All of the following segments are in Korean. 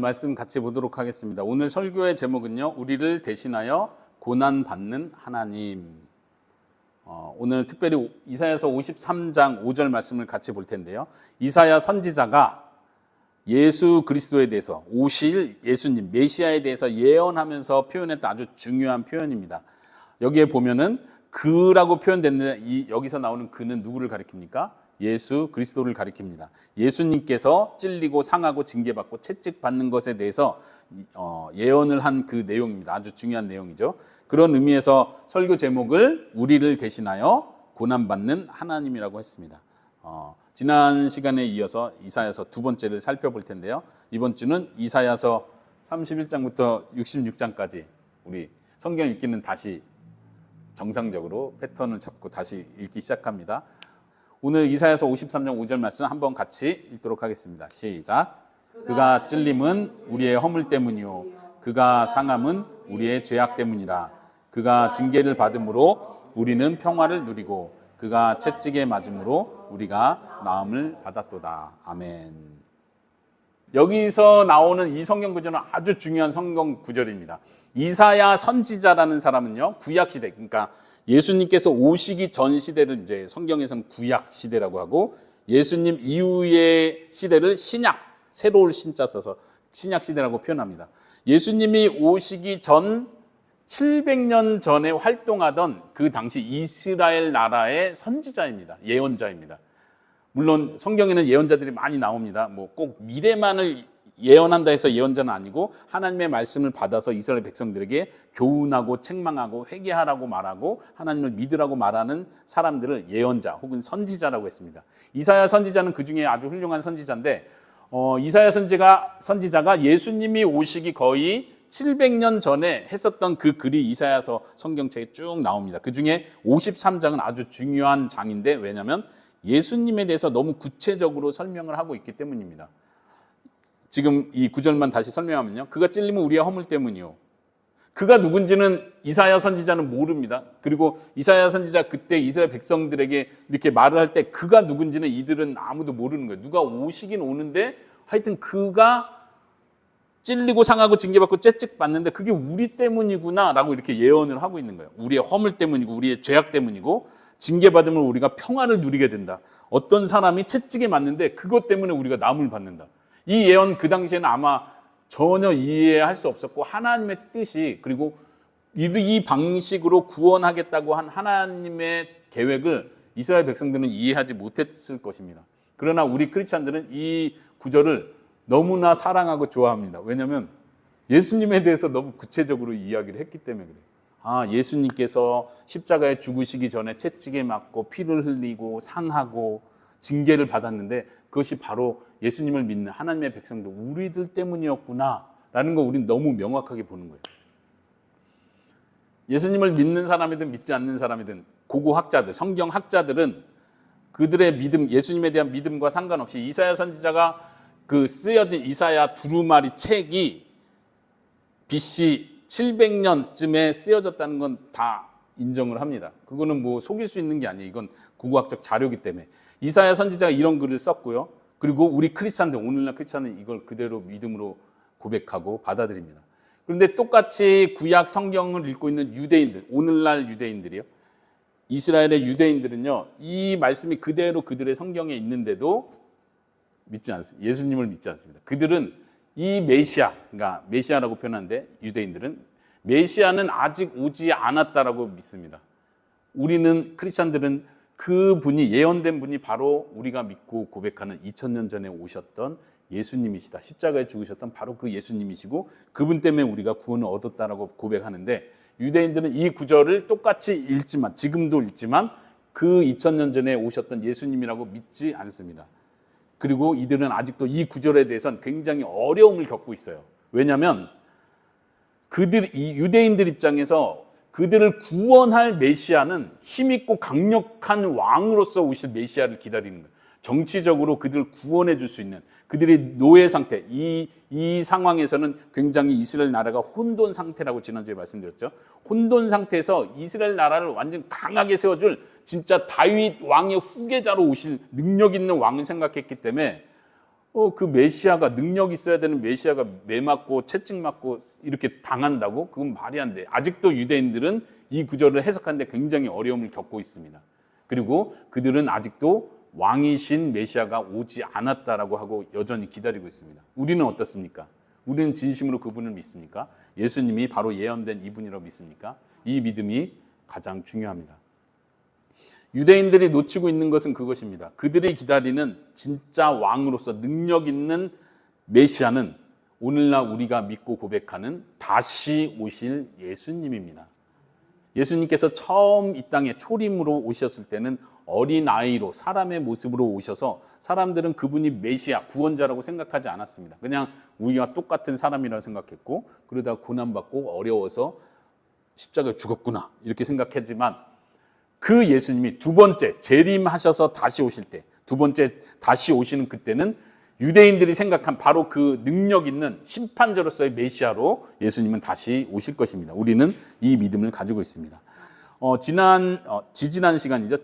말씀 같이 보도록 하겠습니다. 오늘 설교의 제목은요, 우리를 대신하여 고난받는 하나님. 오늘 특별히 이사야서 53장 5절 말씀을 같이 볼 텐데요. 이사야 선지자가 예수 그리스도에 대해서, 오실 예수님 메시아에 대해서 예언하면서 표현했던 아주 중요한 표현입니다. 여기에 보면은 그라고 표현됐는데 여기서 나오는 그는 누구를 가리킵니까? 예수 그리스도를 가리킵니다. 예수님께서 찔리고 상하고 징계받고 채찍받는 것에 대해서 예언을 한 그 내용입니다. 아주 중요한 내용이죠. 그런 의미에서 설교 제목을 우리를 대신하여 고난받는 하나님이라고 했습니다. 지난 시간에 이어서 이사야서 두 번째를 살펴볼 텐데요. 이번 주는 이사야서 31장부터 66장까지 우리 성경 읽기는 다시 정상적으로 패턴을 잡고 다시 읽기 시작합니다. 오늘 이사야서 53장 5절 말씀 한번 같이 읽도록 하겠습니다. 시작. 그가 찔림은 우리의 허물 때문이요 그가 상함은 우리의 죄악 때문이라. 그가 징계를 받음으로 우리는 평화를 누리고 그가 채찍에 맞음으로 우리가 나음을 받았도다. 아멘. 여기서 나오는 이 성경 구절은 아주 중요한 성경 구절입니다. 이사야 선지자라는 사람은요, 구약 시대, 그러니까 예수님께서 오시기 전 시대를 이제 성경에서는 구약 시대라고 하고, 예수님 이후의 시대를 신약, 새로울 신자 써서 신약 시대라고 표현합니다. 예수님이 오시기 전 700년 전에 활동하던 그 당시 이스라엘 나라의 선지자입니다. 예언자입니다. 물론 성경에는 예언자들이 많이 나옵니다. 뭐 꼭 미래만을 예언한다 해서 예언자는 아니고 하나님의 말씀을 받아서 이스라엘 백성들에게 교훈하고 책망하고 회개하라고 말하고 하나님을 믿으라고 말하는 사람들을 예언자 혹은 선지자라고 했습니다. 이사야 선지자는 그 중에 아주 훌륭한 선지자인데 이사야 선지자가 예수님이 오시기 거의 700년 전에 했었던 그 글이 이사야서 성경책에 쭉 나옵니다. 그 중에 53장은 아주 중요한 장인데, 왜냐하면 예수님에 대해서 너무 구체적으로 설명을 하고 있기 때문입니다. 지금 이 구절만 다시 설명하면요, 그가 찔림은 우리의 허물 때문이요. 그가 누군지는 이사야 선지자는 모릅니다. 그리고 이사야 선지자 그때 이스라엘 백성들에게 이렇게 말을 할 때 그가 누군지는 이들은 아무도 모르는 거예요. 누가 오시긴 오는데 하여튼 그가 찔리고 상하고 징계받고 채찍 받는데 그게 우리 때문이구나 라고 이렇게 예언을 하고 있는 거예요. 우리의 허물 때문이고 우리의 죄악 때문이고 징계받으면 우리가 평화를 누리게 된다. 어떤 사람이 채찍에 맞는데 그것 때문에 우리가 나음을 받는다. 이 예언 그 당시에는 아마 전혀 이해할 수 없었고, 하나님의 뜻이, 그리고 이 방식으로 구원하겠다고 한 하나님의 계획을 이스라엘 백성들은 이해하지 못했을 것입니다. 그러나 우리 크리스찬들은 이 구절을 너무나 사랑하고 좋아합니다. 왜냐하면 예수님에 대해서 너무 구체적으로 이야기를 했기 때문에 그래요. 예수님께서 십자가에 죽으시기 전에 채찍에 맞고 피를 흘리고 상하고 징계를 받았는데 그것이 바로 예수님을 믿는 하나님의 백성들, 우리들 때문이었구나 라는 거 우리는 너무 명확하게 보는 거예요. 예수님을 믿는 사람이든 믿지 않는 사람이든 고고학자들, 성경학자들은 그들의 믿음, 예수님에 대한 믿음과 상관없이 이사야 선지자가 그 쓰여진 이사야 두루마리 책이 BC 700년쯤에 쓰여졌다는 건 다 인정을 합니다. 그거는 뭐 속일 수 있는 게 아니에요. 이건 고고학적 자료이기 때문에. 이사야 선지자가 이런 글을 썼고요. 그리고 우리 크리스찬들, 오늘날 크리스찬은 이걸 그대로 믿음으로 고백하고 받아들입니다. 그런데 똑같이 구약 성경을 읽고 있는 유대인들, 오늘날 유대인들이요, 이스라엘의 유대인들은요, 이 말씀이 그대로 그들의 성경에 있는데도 믿지 않습니다. 예수님을 믿지 않습니다. 그들은 이 메시아, 그러니까 메시아라고 표현하는데 유대인들은 메시아는 아직 오지 않았다라고 믿습니다. 우리는 크리스찬들은 그 분이, 예언된 분이 바로 우리가 믿고 고백하는 2000년 전에 오셨던 예수님이시다. 십자가에 죽으셨던 바로 그 예수님이시고 그분 때문에 우리가 구원을 얻었다라고 고백하는데, 유대인들은 이 구절을 똑같이 읽지만, 지금도 읽지만 그 2000년 전에 오셨던 예수님이라고 믿지 않습니다. 그리고 이들은 아직도 이 구절에 대해서는 굉장히 어려움을 겪고 있어요. 왜냐하면 이 유대인들 입장에서 그들을 구원할 메시아는 힘있고 강력한 왕으로서 오실 메시아를 기다리는 거예요. 정치적으로 그들을 구원해 줄 수 있는, 그들의 노예 상태, 이 상황에서는 굉장히 이스라엘 나라가 혼돈 상태라고 지난주에 말씀드렸죠. 혼돈 상태에서 이스라엘 나라를 완전 강하게 세워줄 진짜 다윗 왕의 후계자로 오실 능력 있는 왕을 생각했기 때문에 그 메시아가 능력 있어야 되는 메시아가 매 맞고 채찍 맞고 이렇게 당한다고? 그건 말이 안 돼. 아직도 유대인들은 이 구절을 해석하는데 굉장히 어려움을 겪고 있습니다. 그리고 그들은 아직도 왕이신 메시아가 오지 않았다라고 하고 여전히 기다리고 있습니다. 우리는 어떻습니까? 우리는 진심으로 그분을 믿습니까? 예수님이 바로 예언된 이분이라고 믿습니까? 이 믿음이 가장 중요합니다. 유대인들이 놓치고 있는 것은 그것입니다. 그들이 기다리는 진짜 왕으로서 능력 있는 메시아는 오늘날 우리가 믿고 고백하는 다시 오실 예수님입니다. 예수님께서 처음 이 땅에 초림으로 오셨을 때는 어린아이로 사람의 모습으로 오셔서 사람들은 그분이 메시아, 구원자라고 생각하지 않았습니다. 그냥 우리와 똑같은 사람이라고 생각했고 그러다 고난받고 어려워서 십자가에 죽었구나 이렇게 생각했지만 그 예수님이 두 번째 재림하셔서 다시 오실 때, 두 번째 다시 오시는 그때는 유대인들이 생각한 바로 그 능력 있는 심판자로서의 메시아로 예수님은 다시 오실 것입니다. 우리는 이 믿음을 가지고 있습니다. 지지난 시간이죠.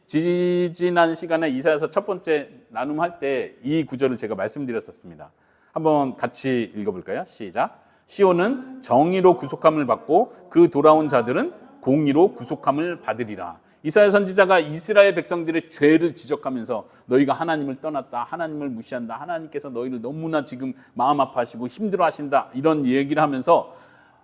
지지난 시간에 이사야서 첫 번째 나눔할 때 이 구절을 제가 말씀드렸었습니다. 한번 같이 읽어볼까요? 시작. 시온은 정의로 구속함을 받고 그 돌아온 자들은 공의로 구속함을 받으리라. 이사야 선지자가 이스라엘 백성들의 죄를 지적하면서 너희가 하나님을 떠났다, 하나님을 무시한다, 하나님께서 너희를 너무나 지금 마음 아파하시고 힘들어하신다 이런 얘기를 하면서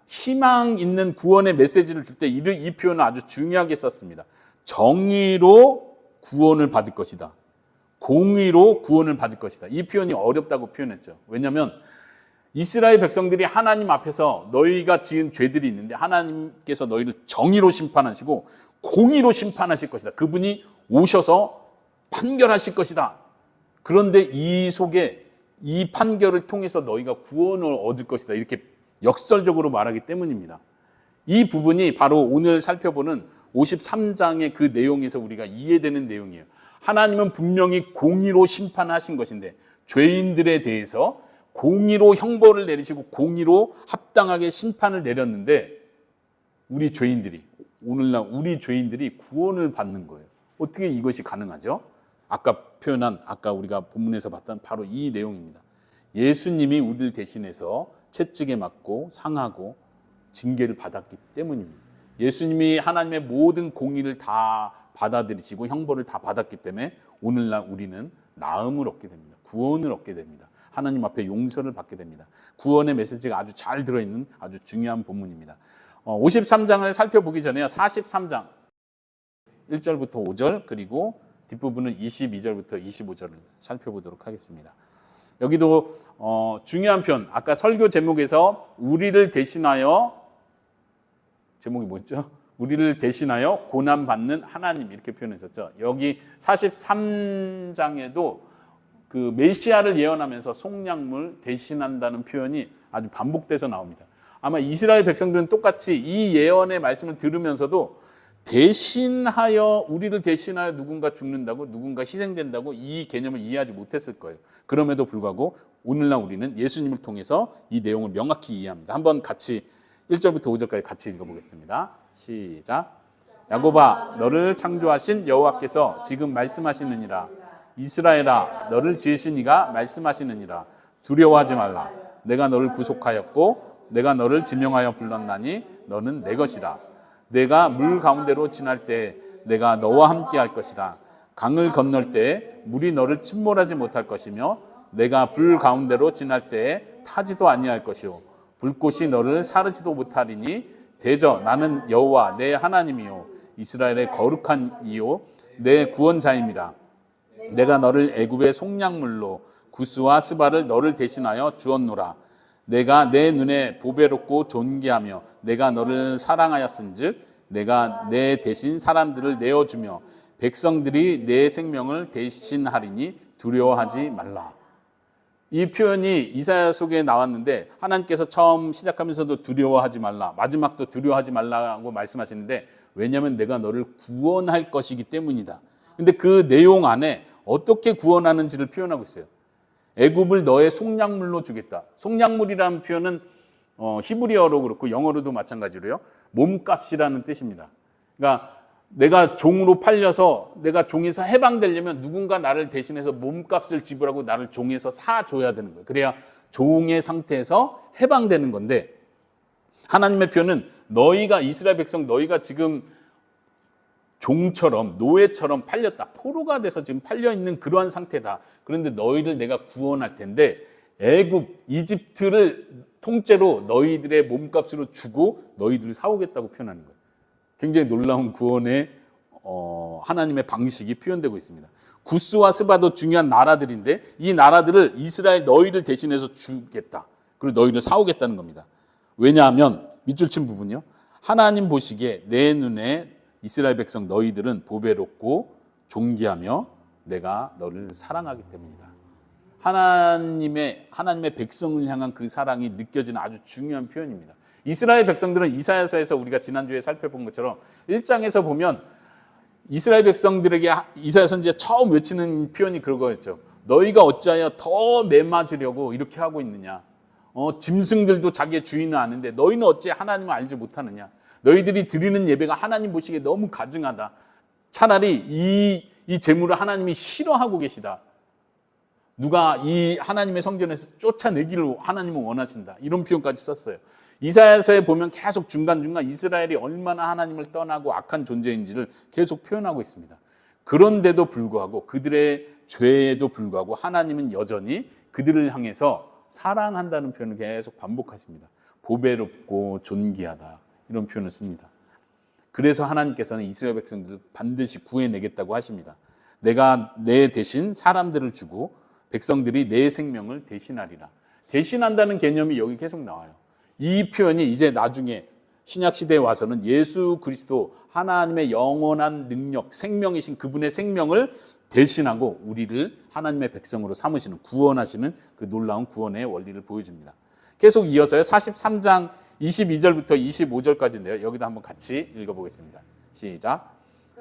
희망 있는 구원의 메시지를 줄 때 이 표현을 아주 중요하게 썼습니다. 정의로 구원을 받을 것이다. 공의로 구원을 받을 것이다. 이 표현이 어렵다고 표현했죠. 왜냐하면 이스라엘 백성들이 하나님 앞에서 너희가 지은 죄들이 있는데 하나님께서 너희를 정의로 심판하시고 공의로 심판하실 것이다. 그분이 오셔서 판결하실 것이다. 그런데 이 속에 이 판결을 통해서 너희가 구원을 얻을 것이다. 이렇게 역설적으로 말하기 때문입니다. 이 부분이 바로 오늘 살펴보는 53장의 그 내용에서 우리가 이해되는 내용이에요. 하나님은 분명히 공의로 심판하신 것인데 죄인들에 대해서 공의로 형벌을 내리시고 공의로 합당하게 심판을 내렸는데 오늘날 우리 죄인들이 구원을 받는 거예요. 어떻게 이것이 가능하죠? 아까 우리가 본문에서 봤던 바로 이 내용입니다. 예수님이 우리를 대신해서 채찍에 맞고 상하고 징계를 받았기 때문입니다. 예수님이 하나님의 모든 공의를 다 받아들이시고 형벌을 다 받았기 때문에 오늘날 우리는 나음을 얻게 됩니다. 구원을 얻게 됩니다. 하나님 앞에 용서를 받게 됩니다. 구원의 메시지가 아주 잘 들어있는 아주 중요한 본문입니다. 53장을 살펴보기 전에 43장 1절부터 5절 그리고 뒷부분은 22절부터 25절을 살펴보도록 하겠습니다. 여기도 중요한 표현, 아까 설교 제목에서 우리를 대신하여, 제목이 뭐였죠? 우리를 대신하여 고난받는 하나님 이렇게 표현했었죠. 여기 43장에도 그 메시아를 예언하면서 속량물 대신한다는 표현이 아주 반복돼서 나옵니다. 아마 이스라엘 백성들은 똑같이 이 예언의 말씀을 들으면서도 우리를 대신하여 누군가 죽는다고, 누군가 희생된다고 이 개념을 이해하지 못했을 거예요. 그럼에도 불구하고 오늘날 우리는 예수님을 통해서 이 내용을 명확히 이해합니다. 한번 같이 1절부터 5절까지 같이 읽어보겠습니다. 시작. 야곱아, 너를 창조하신 여호와께서 지금 말씀하시느니라. 이스라엘아, 너를 지으신 이가 말씀하시느니라. 두려워하지 말라. 내가 너를 구속하였고 내가 너를 지명하여 불렀나니 너는 내 것이라. 내가 물 가운데로 지날 때 내가 너와 함께 할 것이라. 강을 건널 때 물이 너를 침몰하지 못할 것이며 내가 불 가운데로 지날 때 타지도 아니할 것이요 불꽃이 너를 사르지도 못하리니 대저 나는 여호와 내 하나님이요 이스라엘의 거룩한 이요 내 구원자임이라. 내가 너를 애굽의 속량물로 구스와 스바를 너를 대신하여 주었노라. 내가 내 눈에 보배롭고 존귀하며 내가 너를 사랑하였은즉 내가 내 대신 사람들을 내어주며 백성들이 내 생명을 대신하리니 두려워하지 말라. 이 표현이 이사야 속에 나왔는데 하나님께서 처음 시작하면서도 두려워하지 말라, 마지막도 두려워하지 말라고 말씀하시는데 왜냐하면 내가 너를 구원할 것이기 때문이다. 근데 그 내용 안에 어떻게 구원하는지를 표현하고 있어요. 애굽을 너의 속량물로 주겠다. 속량물이라는 표현은 히브리어로 그렇고 영어로도 마찬가지로요. 몸값이라는 뜻입니다. 그러니까 내가 종으로 팔려서 내가 종에서 해방되려면 누군가 나를 대신해서 몸값을 지불하고 나를 종에서 사줘야 되는 거예요. 그래야 종의 상태에서 해방되는 건데, 하나님의 표현은 너희가, 이스라엘 백성 너희가 지금 종처럼, 노예처럼 팔렸다. 포로가 돼서 지금 팔려있는 그러한 상태다. 그런데 너희를 내가 구원할 텐데 애굽, 이집트를 통째로 너희들의 몸값으로 주고 너희들을 사오겠다고 표현하는 거예요. 굉장히 놀라운 구원의 하나님의 방식이 표현되고 있습니다. 구스와 스바도 중요한 나라들인데 이 나라들을 이스라엘 너희를 대신해서 주겠다. 그리고 너희를 사오겠다는 겁니다. 왜냐하면 밑줄 친 부분이요. 하나님 보시기에 내 눈에 이스라엘 백성 너희들은 보배롭고 존귀하며 내가 너를 사랑하기 때문이다. 하나님의 백성을 향한 그 사랑이 느껴지는 아주 중요한 표현입니다. 이스라엘 백성들은 이사야서에서 우리가 지난주에 살펴본 것처럼 1장에서 보면 이스라엘 백성들에게 이사야 선지자 처음 외치는 표현이 그거였죠. 너희가 어찌하여 더 매맞으려고 이렇게 하고 있느냐. 짐승들도 자기의 주인을 아는데 너희는 어찌 하나님을 알지 못하느냐. 너희들이 드리는 예배가 하나님 보시기에 너무 가증하다. 차라리 이 제물을 하나님이 싫어하고 계시다. 누가 이 하나님의 성전에서 쫓아내기를 하나님은 원하신다. 이런 표현까지 썼어요. 이사야서에 보면 계속 중간중간 이스라엘이 얼마나 하나님을 떠나고 악한 존재인지를 계속 표현하고 있습니다. 그런데도 불구하고 그들의 죄에도 불구하고 하나님은 여전히 그들을 향해서 사랑한다는 표현을 계속 반복하십니다. 보배롭고 존귀하다. 이런 표현을 씁니다. 그래서 하나님께서는 이스라엘 백성들을 반드시 구해내겠다고 하십니다. 내가 내 대신 사람들을 주고 백성들이 내 생명을 대신하리라. 대신한다는 개념이 여기 계속 나와요. 이 표현이 이제 나중에 신약시대에 와서는 예수 그리스도 하나님의 영원한 능력, 생명이신 그분의 생명을 대신하고 우리를 하나님의 백성으로 삼으시는, 구원하시는 그 놀라운 구원의 원리를 보여줍니다. 계속 이어서요. 43장 22절부터 25절까지인데요. 여기도 한번 같이 읽어보겠습니다. 시작.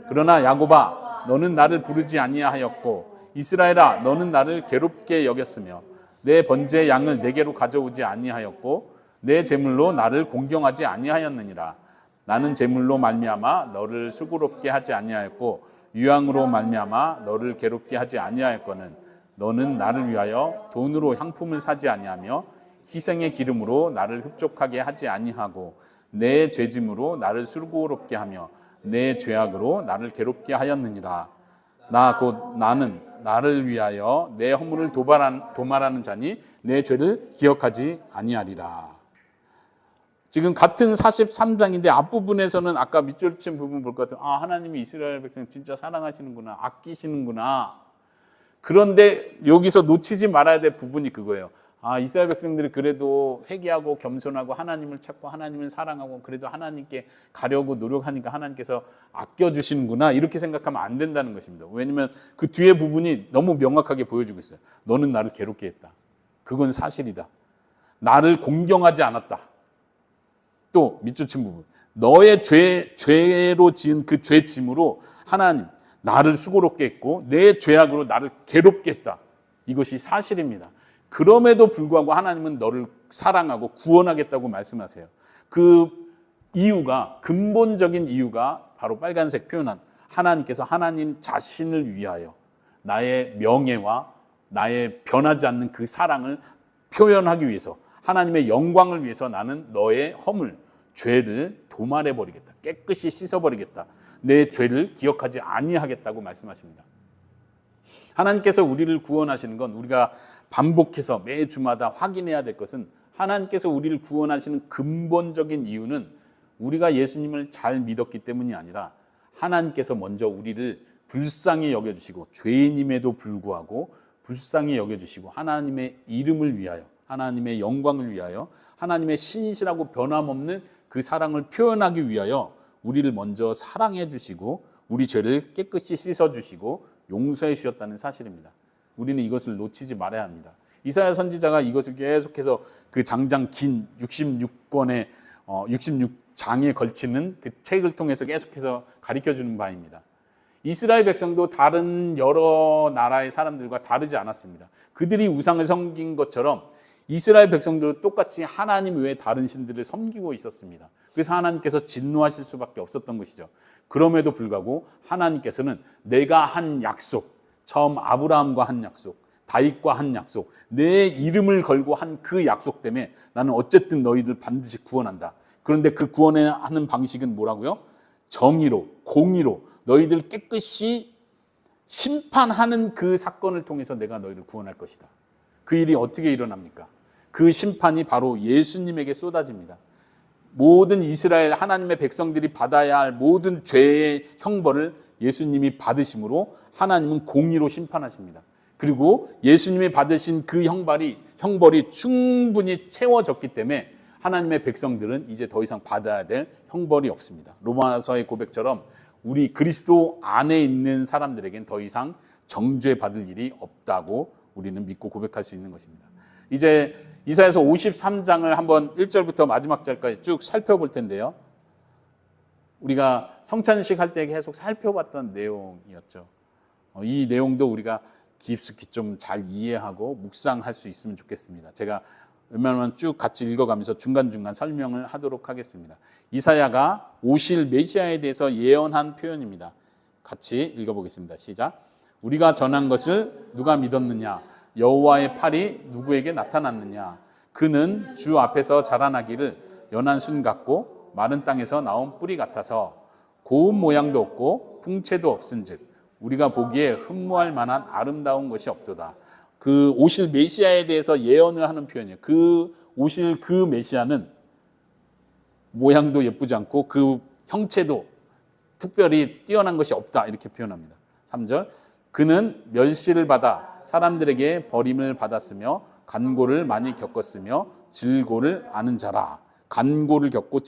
그러나 야곱아 너는 나를 부르지 아니하였고 이스라엘아 너는 나를 괴롭게 여겼으며 내 번제의 양을 내게로 가져오지 아니하였고 내 제물로 나를 공경하지 아니하였느니라. 나는 제물로 말미암아 너를 수고롭게 하지 아니하였고 유향으로 말미암아 너를 괴롭게 하지 아니하였거늘 너는 나를 위하여 돈으로 향품을 사지 아니하며 희생의 기름으로 나를 흡족하게 하지 아니하고 내 죄짐으로 나를 수고롭게 하며 내 죄악으로 나를 괴롭게 하였느니라. 나 곧 나는 나를 위하여 내 허물을 도말하는 자니 내 죄를 기억하지 아니하리라. 지금 같은 43장인데 앞부분에서는 아까 밑줄 친 부분 볼 것 같아요. 하나님이 이스라엘 백성 진짜 사랑하시는구나, 아끼시는구나. 그런데 여기서 놓치지 말아야 될 부분이 그거예요. 이스라엘 백성들이 그래도 회개하고 겸손하고 하나님을 찾고 하나님을 사랑하고 그래도 하나님께 가려고 노력하니까 하나님께서 아껴주시는구나, 이렇게 생각하면 안 된다는 것입니다. 왜냐하면 그 뒤에 부분이 너무 명확하게 보여주고 있어요. 너는 나를 괴롭게 했다. 그건 사실이다. 나를 공경하지 않았다. 또 밑줄 친 부분, 너의 죄로 지은 그 죄짐으로 하나님 나를 수고롭게 했고 내 죄악으로 나를 괴롭게 했다. 이것이 사실입니다. 그럼에도 불구하고 하나님은 너를 사랑하고 구원하겠다고 말씀하세요. 그 이유가, 근본적인 이유가 바로 빨간색 표현한 하나님께서 하나님 자신을 위하여 나의 명예와 나의 변하지 않는 그 사랑을 표현하기 위해서, 하나님의 영광을 위해서 나는 너의 허물, 죄를 도말해버리겠다. 깨끗이 씻어버리겠다. 내 죄를 기억하지 아니하겠다고 말씀하십니다. 하나님께서 우리를 구원하시는 건 우리가 반복해서 매 주마다 확인해야 될 것은, 하나님께서 우리를 구원하시는 근본적인 이유는 우리가 예수님을 잘 믿었기 때문이 아니라 하나님께서 먼저 우리를 불쌍히 여겨주시고 죄인임에도 불구하고 불쌍히 여겨주시고 하나님의 이름을 위하여, 하나님의 영광을 위하여, 하나님의 신실하고 변함없는 그 사랑을 표현하기 위하여 우리를 먼저 사랑해 주시고 우리 죄를 깨끗이 씻어 주시고 용서해 주셨다는 사실입니다. 우리는 이것을 놓치지 말아야 합니다. 이사야 선지자가 이것을 계속해서 그 장장 긴 66권의 66장에 걸치는 그 책을 통해서 계속해서 가르쳐주는 바입니다. 이스라엘 백성도 다른 여러 나라의 사람들과 다르지 않았습니다. 그들이 우상을 섬긴 것처럼 이스라엘 백성들도 똑같이 하나님 외에 다른 신들을 섬기고 있었습니다. 그래서 하나님께서 진노하실 수밖에 없었던 것이죠. 그럼에도 불구하고 하나님께서는 내가 한 약속, 처음 아브라함과 한 약속, 다윗과 한 약속, 내 이름을 걸고 한 그 약속 때문에 나는 어쨌든 너희들 반드시 구원한다. 그런데 그 구원하는 방식은 뭐라고요? 정의로, 공의로 너희들 깨끗이 심판하는 그 사건을 통해서 내가 너희를 구원할 것이다. 그 일이 어떻게 일어납니까? 그 심판이 바로 예수님에게 쏟아집니다. 모든 이스라엘 하나님의 백성들이 받아야 할 모든 죄의 형벌을 예수님이 받으심으로 하나님은 공의로 심판하십니다. 그리고 예수님이 받으신 그 형벌이 충분히 채워졌기 때문에 하나님의 백성들은 이제 더 이상 받아야 될 형벌이 없습니다. 로마서의 고백처럼 우리 그리스도 안에 있는 사람들에겐 더 이상 정죄 받을 일이 없다고 우리는 믿고 고백할 수 있는 것입니다. 이제 이사야서 53장을 한번 1절부터 마지막 절까지 쭉 살펴볼 텐데요. 우리가 성찬식 할 때 계속 살펴봤던 내용이었죠. 이 내용도 우리가 깊숙이 좀 잘 이해하고 묵상할 수 있으면 좋겠습니다. 제가 웬만하면 쭉 같이 읽어가면서 중간중간 설명을 하도록 하겠습니다. 이사야가 오실 메시아에 대해서 예언한 표현입니다. 같이 읽어보겠습니다. 시작. 우리가 전한 것을 누가 믿었느냐? 여호와의 팔이 누구에게 나타났느냐? 그는 주 앞에서 자라나기를 연한 순 같고 마른 땅에서 나온 뿌리 같아서 고운 모양도 없고 풍채도 없은즉 우리가 보기에 흠모할 만한 아름다운 것이 없도다. 그 오실 메시아에 대해서 예언을 하는 표현이에요. 그 오실 그 메시아는 모양도 예쁘지 않고 그 형체도 특별히 뛰어난 것이 없다. 이렇게 표현합니다. 3절. 그는 멸시를 받아 사람들에게 버림을 받았으며 간고를 많이 겪었으며 질고를 아는 자라. 간고를 겪고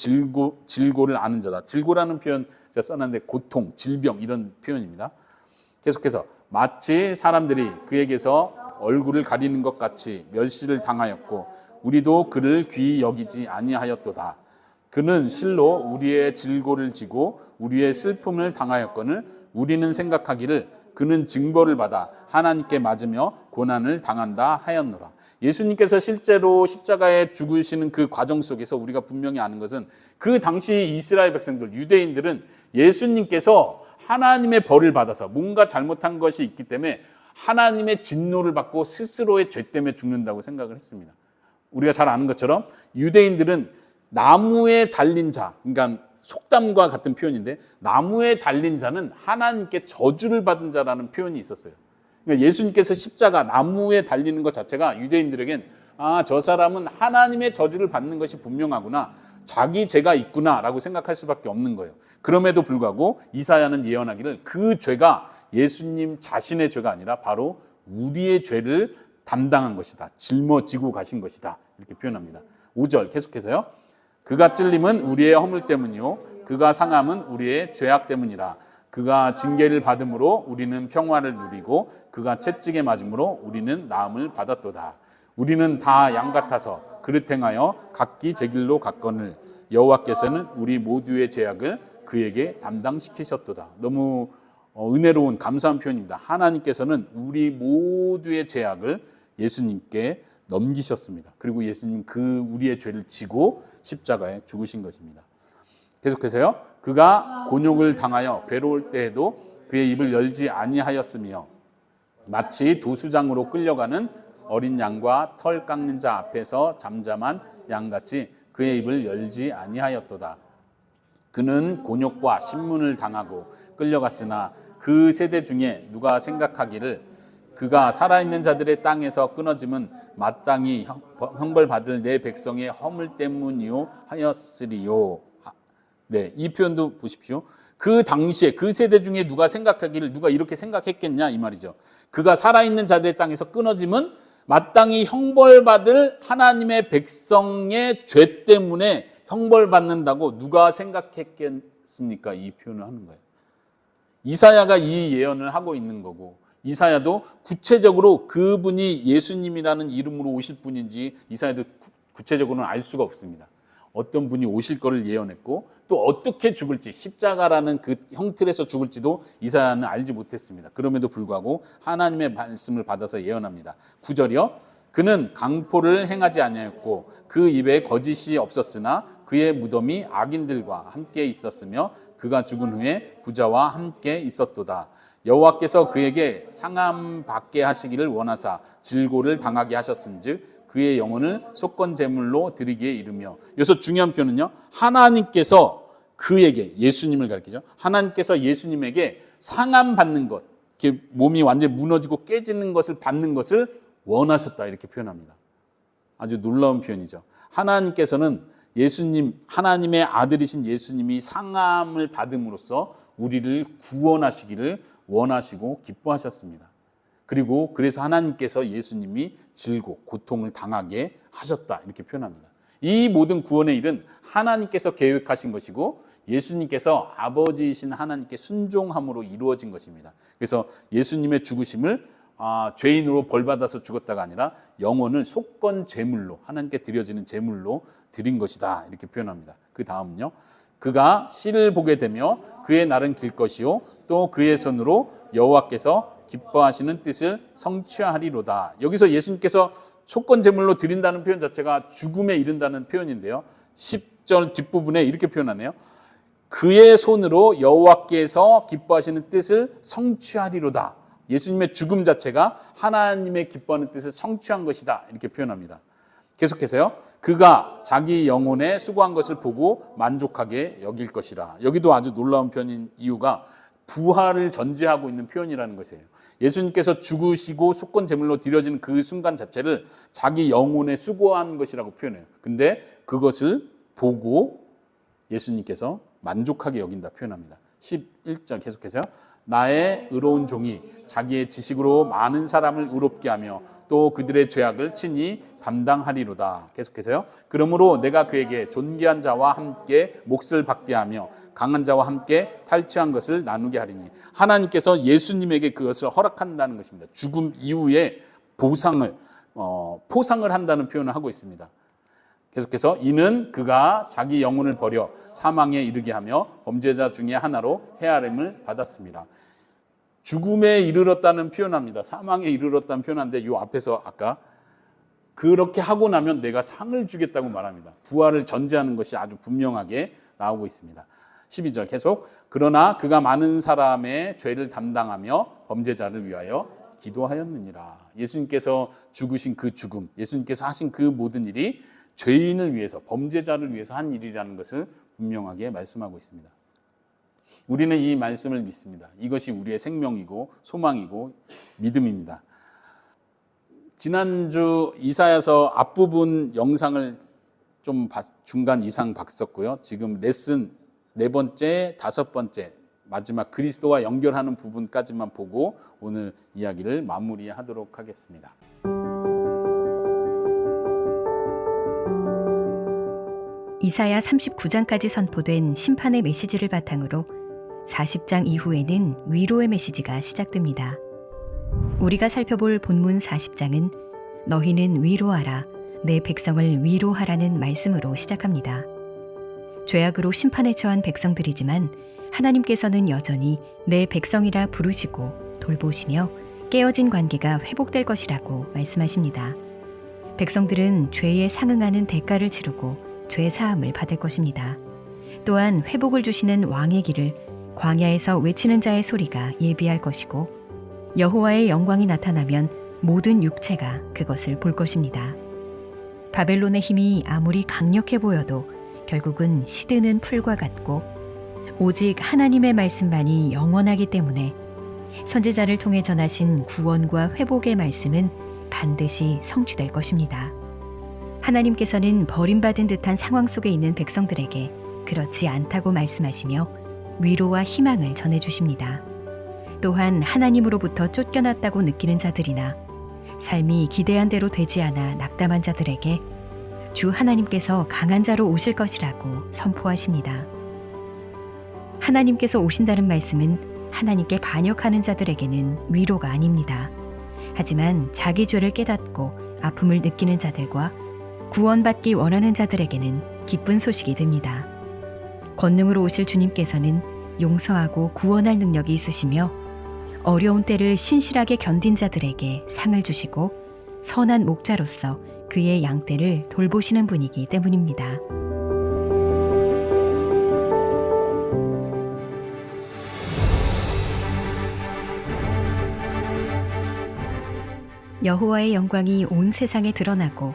질고를 아는 자다. 질고라는 표현 제가 써놨는데 고통, 질병 이런 표현입니다. 계속해서 마치 사람들이 그에게서 얼굴을 가리는 것 같이 멸시를 당하였고 우리도 그를 귀히 여기지 아니하였도다. 그는 실로 우리의 질고를 지고 우리의 슬픔을 당하였거늘 우리는 생각하기를 그는 징벌을 받아 하나님께 맞으며 고난을 당한다 하였노라. 예수님께서 실제로 십자가에 죽으시는 그 과정 속에서 우리가 분명히 아는 것은 그 당시 이스라엘 백성들, 유대인들은 예수님께서 하나님의 벌을 받아서 뭔가 잘못한 것이 있기 때문에 하나님의 진노를 받고 스스로의 죄 때문에 죽는다고 생각을 했습니다. 우리가 잘 아는 것처럼 유대인들은 나무에 달린 자, 그러니까 속담과 같은 표현인데 나무에 달린 자는 하나님께 저주를 받은 자라는 표현이 있었어요. 그러니까 예수님께서 십자가 나무에 달리는 것 자체가 유대인들에겐 저 사람은 하나님의 저주를 받는 것이 분명하구나, 자기 죄가 있구나라고 생각할 수밖에 없는 거예요. 그럼에도 불구하고 이사야는 예언하기를 그 죄가 예수님 자신의 죄가 아니라 바로 우리의 죄를 담당한 것이다. 짊어지고 가신 것이다. 이렇게 표현합니다. 5절 계속해서요. 그가 찔림은 우리의 허물 때문이요 그가 상함은 우리의 죄악 때문이라. 그가 징계를 받음으로 우리는 평화를 누리고 그가 채찍에 맞음으로 우리는 나음을 받았도다. 우리는 다 양 같아서 그릇 행하여 각기 제 길로 갔거늘 여호와께서는 우리 모두의 죄악을 그에게 담당시키셨도다. 너무 은혜로운 감사한 표현입니다. 하나님께서는 우리 모두의 죄악을 예수님께 넘기셨습니다. 그리고 예수님 그 우리의 죄를 지고 십자가에 죽으신 것입니다. 계속해서요. 그가 곤욕을 당하여 괴로울 때에도 그의 입을 열지 아니하였으며 마치 도수장으로 끌려가는 어린 양과 털 깎는 자 앞에서 잠잠한 양같이 그의 입을 열지 아니하였도다. 그는 곤욕과 신문을 당하고 끌려갔으나 그 세대 중에 누가 생각하기를 그가 살아있는 자들의 땅에서 끊어짐은 마땅히 형벌받을 내 백성의 허물 때문이요 하였으리요. 네, 이 표현도 보십시오. 그 당시에 그 세대 중에 누가 생각하기를, 누가 이렇게 생각했겠냐 이 말이죠. 그가 살아있는 자들의 땅에서 끊어짐은 마땅히 형벌받을 하나님의 백성의 죄 때문에 형벌받는다고 누가 생각했겠습니까? 이 표현을 하는 거예요. 이사야가 이 예언을 하고 있는 거고, 이사야도 구체적으로 그분이 예수님이라는 이름으로 오실 분인지 이사야도 구체적으로는 알 수가 없습니다. 어떤 분이 오실 거를 예언했고 또 어떻게 죽을지, 십자가라는 그 형틀에서 죽을지도 이사야는 알지 못했습니다. 그럼에도 불구하고 하나님의 말씀을 받아서 예언합니다. 9절이요. 그는 강포를 행하지 아니하였고 그 입에 거짓이 없었으나 그의 무덤이 악인들과 함께 있었으며 그가 죽은 후에 부자와 함께 있었도다. 여호와께서 그에게 상함 받게 하시기를 원하사 질고를 당하게 하셨은즉 그의 영혼을 속건 제물로 드리기에 이르며. 여기서 중요한 표현은요, 하나님께서 그에게, 예수님을 가리키죠. 하나님께서 예수님에게 상함 받는 것, 이렇게 몸이 완전히 무너지고 깨지는 것을 받는 것을 원하셨다, 이렇게 표현합니다. 아주 놀라운 표현이죠. 하나님께서는 예수님, 하나님의 아들이신 예수님이 상함을 받음으로써 우리를 구원하시기를 원하시고 기뻐하셨습니다. 그리고 그래서 하나님께서 예수님이 질고 고통을 당하게 하셨다, 이렇게 표현합니다. 이 모든 구원의 일은 하나님께서 계획하신 것이고 예수님께서 아버지이신 하나님께 순종함으로 이루어진 것입니다. 그래서 예수님의 죽으심을 죄인으로 벌받아서 죽었다가 아니라 영혼을 속건 제물로, 하나님께 드려지는 제물로 드린 것이다, 이렇게 표현합니다. 그 다음은요, 그가 씨를 보게 되며 그의 날은 길 것이요 또 그의 손으로 여호와께서 기뻐하시는 뜻을 성취하리로다. 여기서 예수님께서 속건 제물로 드린다는 표현 자체가 죽음에 이른다는 표현인데요, 10절 뒷부분에 이렇게 표현하네요. 그의 손으로 여호와께서 기뻐하시는 뜻을 성취하리로다. 예수님의 죽음 자체가 하나님의 기뻐하는 뜻을 성취한 것이다, 이렇게 표현합니다. 계속해서요, 그가 자기 영혼에 수고한 것을 보고 만족하게 여길 것이라. 여기도 아주 놀라운 표현인 이유가 부활을 전제하고 있는 표현이라는 것이에요. 예수님께서 죽으시고 속건 제물로 드려지는 그 순간 자체를 자기 영혼에 수고한 것이라고 표현해요. 근데 그것을 보고 예수님께서 만족하게 여긴다 표현합니다. 11절 계속해서요. 나의 의로운 종이 자기의 지식으로 많은 사람을 의롭게 하며 또 그들의 죄악을 친히 담당하리로다. 계속해서요. 그러므로 내가 그에게 존귀한 자와 함께 몫을 받게 하며 강한 자와 함께 탈취한 것을 나누게 하리니. 하나님께서 예수님에게 그것을 허락한다는 것입니다. 죽음 이후에 포상을 한다는 표현을 하고 있습니다. 계속해서 이는 그가 자기 영혼을 버려 사망에 이르게 하며 범죄자 중에 하나로 헤아림을 받았습니다. 죽음에 이르렀다는 표현합니다. 사망에 이르렀다는 표현하는데 이 앞에서 아까 그렇게 하고 나면 내가 상을 주겠다고 말합니다. 부활을 전제하는 것이 아주 분명하게 나오고 있습니다. 12절 계속 그러나 그가 많은 사람의 죄를 담당하며 범죄자를 위하여 기도하였느니라. 예수님께서 죽으신 그 죽음, 예수님께서 하신 그 모든 일이 죄인을 위해서, 범죄자를 위해서 한 일이라는 것을 분명하게 말씀하고 있습니다. 우리는 이 말씀을 믿습니다. 이것이 우리의 생명이고 소망이고 믿음입니다. 지난주 이사야서 앞부분 영상을 좀 중간 이상 봤었고요. 지금 레슨 4번째, 5번째 마지막 그리스도와 연결하는 부분까지만 보고 오늘 이야기를 마무리하도록 하겠습니다. 이사야 39장까지 선포된 심판의 메시지를 바탕으로 40장 이후에는 위로의 메시지가 시작됩니다. 우리가 살펴볼 본문 40장은 너희는 위로하라, 내 백성을 위로하라는 말씀으로 시작합니다. 죄악으로 심판에 처한 백성들이지만 하나님께서는 여전히 내 백성이라 부르시고 돌보시며 깨어진 관계가 회복될 것이라고 말씀하십니다. 백성들은 죄에 상응하는 대가를 치르고 죄 사함을 받을 것입니다. 또한 회복을 주시는 왕의 길을 광야에서 외치는 자의 소리가 예비할 것이고 여호와의 영광이 나타나면 모든 육체가 그것을 볼 것입니다. 바벨론의 힘이 아무리 강력해 보여도 결국은 시드는 풀과 같고 오직 하나님의 말씀만이 영원하기 때문에 선지자를 통해 전하신 구원과 회복의 말씀은 반드시 성취될 것입니다. 하나님께서는 버림받은 듯한 상황 속에 있는 백성들에게 그렇지 않다고 말씀하시며 위로와 희망을 전해주십니다. 또한 하나님으로부터 쫓겨났다고 느끼는 자들이나 삶이 기대한 대로 되지 않아 낙담한 자들에게 주 하나님께서 강한 자로 오실 것이라고 선포하십니다. 하나님께서 오신다는 말씀은 하나님께 반역하는 자들에게는 위로가 아닙니다. 하지만 자기 죄를 깨닫고 아픔을 느끼는 자들과 구원받기 원하는 자들에게는 기쁜 소식이 됩니다. 권능으로 오실 주님께서는 용서하고 구원할 능력이 있으시며 어려운 때를 신실하게 견딘 자들에게 상을 주시고 선한 목자로서 그의 양떼를 돌보시는 분이기 때문입니다. 여호와의 영광이 온 세상에 드러나고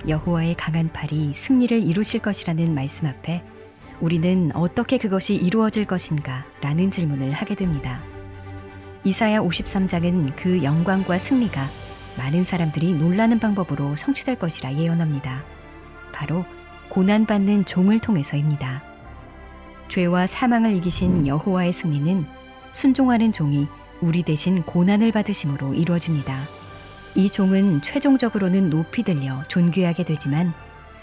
여호와의 강한 팔이 승리를 이루실 것이라는 말씀 앞에 우리는 어떻게 그것이 이루어질 것인가 라는 질문을 하게 됩니다. 이사야 53장은 그 영광과 승리가 많은 사람들이 놀라는 방법으로 성취될 것이라 예언합니다. 바로 고난받는 종을 통해서입니다. 죄와 사망을 이기신 여호와의 승리는 순종하는 종이 우리 대신 고난을 받으심으로 이루어집니다. 이 종은 최종적으로는 높이 들려 존귀하게 되지만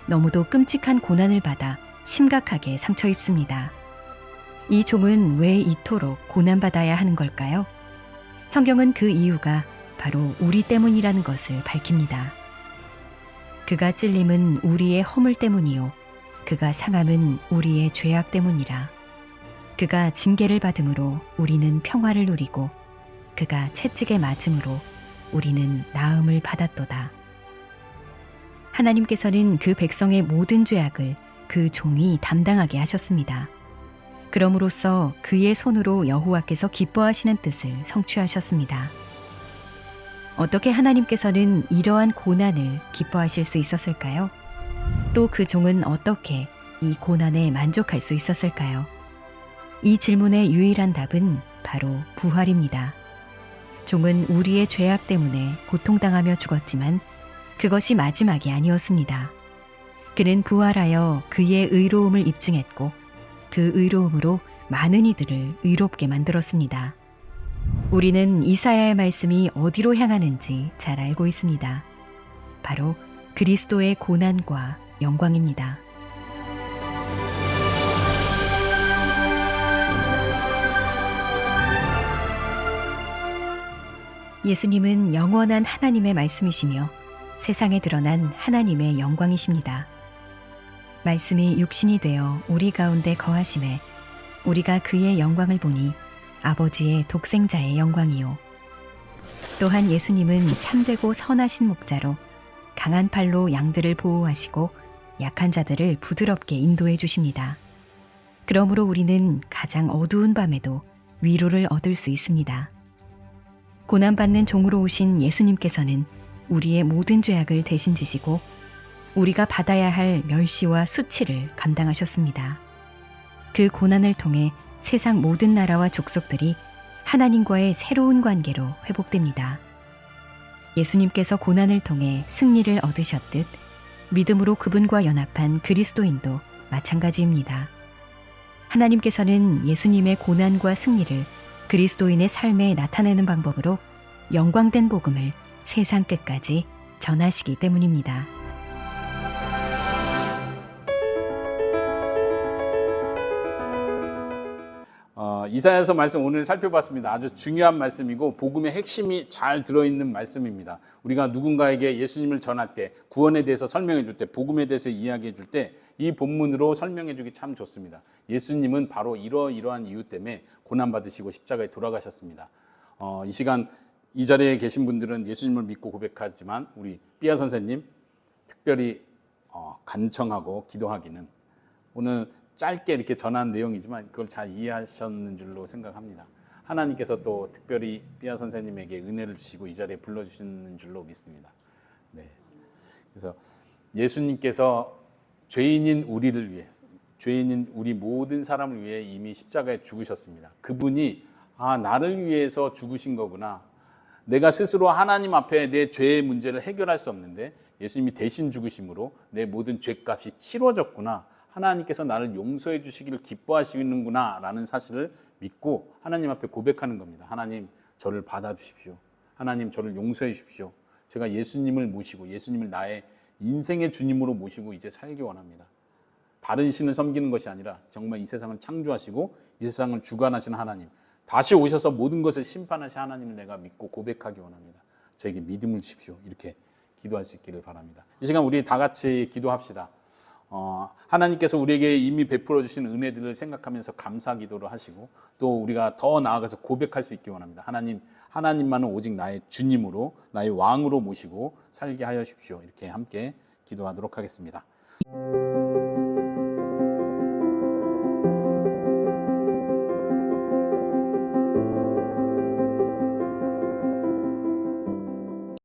너무도 끔찍한 고난을 받아 심각하게 상처 입습니다. 이 종은 왜 이토록 고난받아야 하는 걸까요? 성경은 그 이유가 바로 우리 때문이라는 것을 밝힙니다. 그가 찔림은 우리의 허물 때문이요 그가 상함은 우리의 죄악 때문이라. 그가 징계를 받음으로 우리는 평화를 누리고 그가 채찍에 맞음으로 우리는 나음을 받았도다. 하나님께서는 그 백성의 모든 죄악을 그 종이 담당하게 하셨습니다. 그럼으로써 그의 손으로 여호와께서 기뻐하시는 뜻을 성취하셨습니다. 어떻게 하나님께서는 이러한 고난을 기뻐하실 수 있었을까요? 또 그 종은 어떻게 이 고난에 만족할 수 있었을까요? 이 질문의 유일한 답은 바로 부활입니다. 종은 우리의 죄악 때문에 고통당하며 죽었지만 그것이 마지막이 아니었습니다. 그는 부활하여 그의 의로움을 입증했고 그 의로움으로 많은 이들을 의롭게 만들었습니다. 우리는 이사야의 말씀이 어디로 향하는지 잘 알고 있습니다. 바로 그리스도의 고난과 영광입니다. 예수님은 영원한 하나님의 말씀이시며 세상에 드러난 하나님의 영광이십니다. 말씀이 육신이 되어 우리 가운데 거하심에 우리가 그의 영광을 보니 아버지의 독생자의 영광이요. 또한 예수님은 참되고 선하신 목자로 강한 팔로 양들을 보호하시고 약한 자들을 부드럽게 인도해 주십니다. 그러므로 우리는 가장 어두운 밤에도 위로를 얻을 수 있습니다. 고난받는 종으로 오신 예수님께서는 우리의 모든 죄악을 대신 지시고 우리가 받아야 할 멸시와 수치를 감당하셨습니다. 그 고난을 통해 세상 모든 나라와 족속들이 하나님과의 새로운 관계로 회복됩니다. 예수님께서 고난을 통해 승리를 얻으셨듯 믿음으로 그분과 연합한 그리스도인도 마찬가지입니다. 하나님께서는 예수님의 고난과 승리를 그리스도인의 삶에 나타내는 방법으로 영광된 복음을 세상 끝까지 전하시기 때문입니다. 이사야서 말씀 오늘 살펴봤습니다. 아주 중요한 말씀이고 복음의 핵심이 잘 들어있는 말씀입니다. 우리가 누군가에게 예수님을 전할 때, 구원에 대해서 설명해 줄 때, 복음에 대해서 이야기해 줄 때 이 본문으로 설명해 주기 참 좋습니다. 예수님은 바로 이러이러한 이유 때문에 고난받으시고 십자가에 돌아가셨습니다. 이 시간 이 자리에 계신 분들은 예수님을 믿고 고백하지만 우리 삐아 선생님 특별히 간청하고 기도하기는 오늘 짧게 이렇게 전한 내용이지만 그걸 잘 이해하셨는 줄로 생각합니다. 하나님께서 또 특별히 삐아 선생님에게 은혜를 주시고 이 자리에 불러주시는 줄로 믿습니다. 네. 그래서 예수님께서 죄인인 우리를 위해, 죄인인 우리 모든 사람을 위해 이미 십자가에 죽으셨습니다. 그분이 나를 위해서 죽으신 거구나. 내가 스스로 하나님 앞에 내 죄의 문제를 해결할 수 없는데 예수님이 대신 죽으심으로 내 모든 죄값이 치러졌구나. 하나님께서 나를 용서해 주시기를 기뻐하시는구나 라는 사실을 믿고 하나님 앞에 고백하는 겁니다. 하나님 저를 받아주십시오. 하나님 저를 용서해 주십시오. 제가 예수님을 모시고 예수님을 나의 인생의 주님으로 모시고 이제 살기 원합니다. 다른 신을 섬기는 것이 아니라 정말 이 세상을 창조하시고 이 세상을 주관하시는 하나님, 다시 오셔서 모든 것을 심판하신 하나님을 내가 믿고 고백하기 원합니다. 저에게 믿음을 주십시오. 이렇게 기도할 수 있기를 바랍니다. 이 시간 우리 다 같이 기도합시다. 하나님께서 우리에게 이미 베풀어 주신 은혜들을 생각하면서 감사 기도를 하시고 또 우리가 더 나아가서 고백할 수 있기 원합니다. 하나님만은 오직 나의 주님으로 나의 왕으로 모시고 살게 하여 주십시오. 이렇게 함께 기도하도록 하겠습니다.